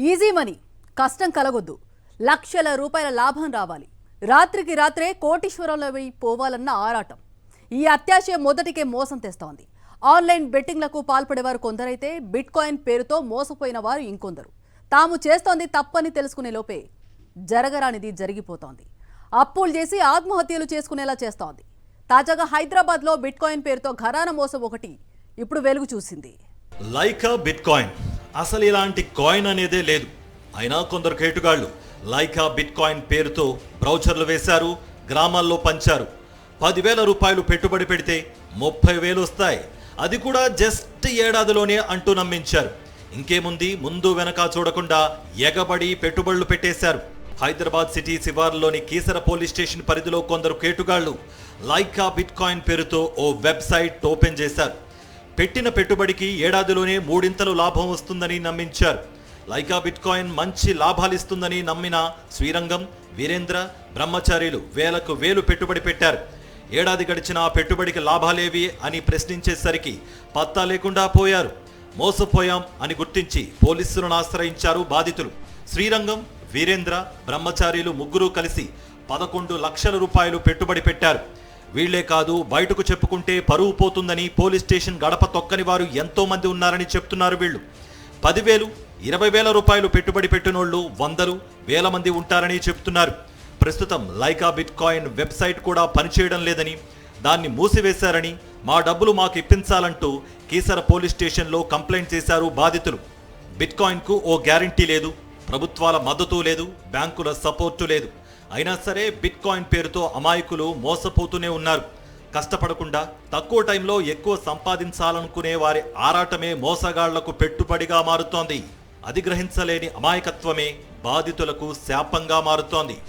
Easy money, కష్టం కలగొద్దు, లక్షల రూపాయల లాభం రావాలి, రాత్రికి రాత్రే కోటీశ్వరంలోకి పోవాలన్న ఆరాటం. ఈ అత్యాశయ మొదటికే మోసం తెస్తోంది. ఆన్లైన్ బెట్టింగ్లకు పాల్పడేవారు కొందరైతే బిట్ కాయిన్ పేరుతో మోసపోయిన వారు ఇంకొందరు. తాము చేస్తోంది తప్పని తెలుసుకునే లోపే జరగరానిది జరిగిపోతోంది. అప్పులు చేసి ఆత్మహత్యలు చేసుకునేలా చేస్తోంది. తాజాగా హైదరాబాద్లో బిట్ కాయిన్ పేరుతో ఘరాన మోసం ఒకటి ఇప్పుడు వెలుగు చూసింది. లైకా బిట్ కాయిన్, అసలు ఇలాంటి కాయిన్ అనేదే లేదు. అయినా కొందరు కేటుగాళ్లు లైకా బిట్ కాయిన్ పేరుతో బ్రౌచర్లు వేశారు, గ్రామాల్లో పంచారు. 10,000 రూపాయలు పెట్టుబడి పెడితే 30,000 వస్తాయి, అది కూడా జస్ట్ ఏడాదిలోనే అంటూ నమ్మించారు. ఇంకేముంది, ముందు వెనక చూడకుండా ఎగబడి పెట్టుబడులు పెట్టేశారు. హైదరాబాద్ సిటీ శివార్లోని కీసర పోలీస్ స్టేషన్ పరిధిలో కొందరు కేటుగాళ్లు లైకా బిట్ కాయిన్ పేరుతో ఓ వెబ్సైట్ ఓపెన్ చేశారు. పెట్టిన పెట్టుబడికి ఏడాదిలోనే 3 లాభం వస్తుందని నమ్మించారు. లైకా బిట్ కాయిన్ మంచి లాభాలిస్తుందని నమ్మిన శ్రీరంగం, వీరేంద్ర, బ్రహ్మచారిలు వేలకు వేలు పెట్టుబడి పెట్టారు. ఏడాది గడిచిన ఆ పెట్టుబడికి లాభాలేవి అని ప్రశ్నించేసరికి పత్తా లేకుండా పోయారు. మోసపోయాం అని గుర్తించి పోలీసులను ఆశ్రయించారు బాధితులు. శ్రీరంగం, వీరేంద్ర, బ్రహ్మచారిలు ముగ్గురు కలిసి 11 లక్షల రూపాయలు పెట్టుబడి పెట్టారు. వీళ్లే కాదు, బయటకు చెప్పుకుంటే పరువు పోతుందని పోలీస్ స్టేషన్ గడప తొక్కని వారు ఎంతో మంది ఉన్నారని చెప్తున్నారు. వీళ్ళు 10,000, 20,000 రూపాయలు పెట్టుబడి పెట్టినోళ్లు వందలు, వేల మంది ఉంటారని చెప్తున్నారు. ప్రస్తుతం లైకా బిట్ కాయిన్ వెబ్సైట్ కూడా పనిచేయడం లేదని, దాన్ని మూసివేశారని, మా డబ్బులు మాకు ఇప్పించాలంటూ కీసర పోలీస్ స్టేషన్లో కంప్లైంట్ చేశారు బాధితులు. బిట్ కాయిన్కు ఓ గ్యారంటీ లేదు, ప్రభుత్వాల మద్దతు లేదు, బ్యాంకుల సపోర్టు లేదు. అయినా సరే బిట్ కాయిన్ పేరుతో అమాయకులు మోసపోతూనే ఉన్నారు. కష్టపడకుండా తక్కువ టైంలో ఎక్కువ సంపాదించాలనుకునే వారి ఆరాటమే మోసగాళ్లకు పెట్టుబడిగా మారుతోంది. అది గ్రహించలేని అమాయకత్వమే బాధితులకు శాపంగా మారుతోంది.